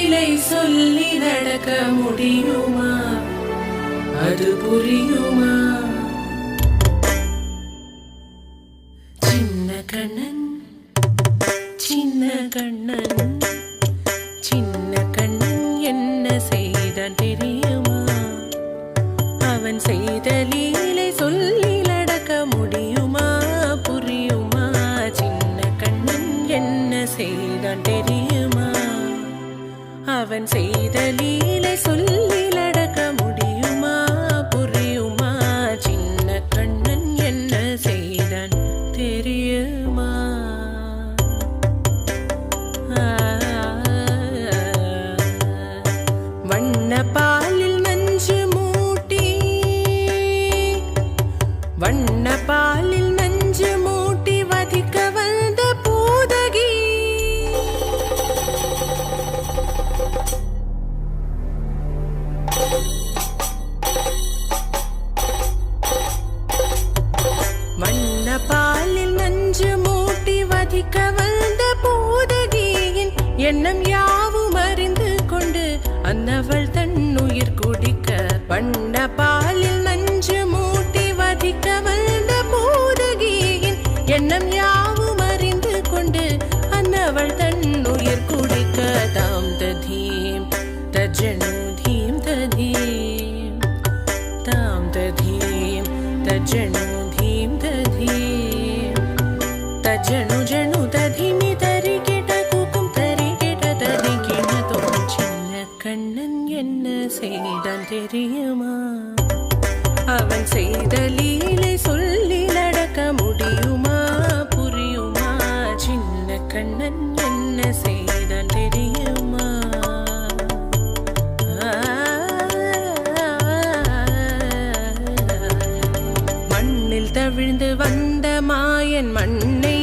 லீலை சொல்லி நடக்க முடியுமா? அது புரியுமா? சின்ன கண்ணன் சின்ன கண்ணன் சின்ன கண்ணன் என்ன செய்தான் தெரியுமா? அவன் செய்த லீலை சொல்லி நடக்க முடியுமா? புரியுமா? சின்ன கண்ணன் என்ன செய்தான் தெரியுமா? அவன் செய்த லீலை சொல்லி நடக்க முடியுமா? புரியுமா? சின்ன கண்ணன் என்ன செய்தான் தெரியுமா? வண்ண பாலில் நஞ்சு மூட்டி வண்ண பாலில் நஞ்சு மூட்டி வதிக்க வந்த பூதகி வண்ண பாலில் நஞ்சு மூட்டி வதிக்க வந்த பூதகியின் எண்ணம் யாவும் அறிந்து கொண்டு அன்னவள் தன்னுயிர் குடிக்க வண்ண பாலில் நஞ்சு மூட்டி வதிக்க வந்த பூதகியின் எண்ணம் யாவும் அறிந்து கொண்டு அன்னவள் தன்னுயிர் குடிக்க தாம் ததீம் தஜ்ஜனு தீம் ததீம் தாம் ததீம் தஜ்ஜனு தீம் ததீம் தஜ்ஜனு ஜனு ததீமி தரி கேட்ட கூக்கும் தரி கேட்ட ததி கிணத்தோம் சின்ன கண்ணன் என்ன செய்தான் தெரியுமா? அவன் செய்த லீலை சொல்லி நடக்க முடியுமா? புரியுமா? சின்ன கண்ணன் என்ன செய்தான் தெரியுமா? மண்ணில் தவிழ்ந்து வந்த மாயன் மண்ணை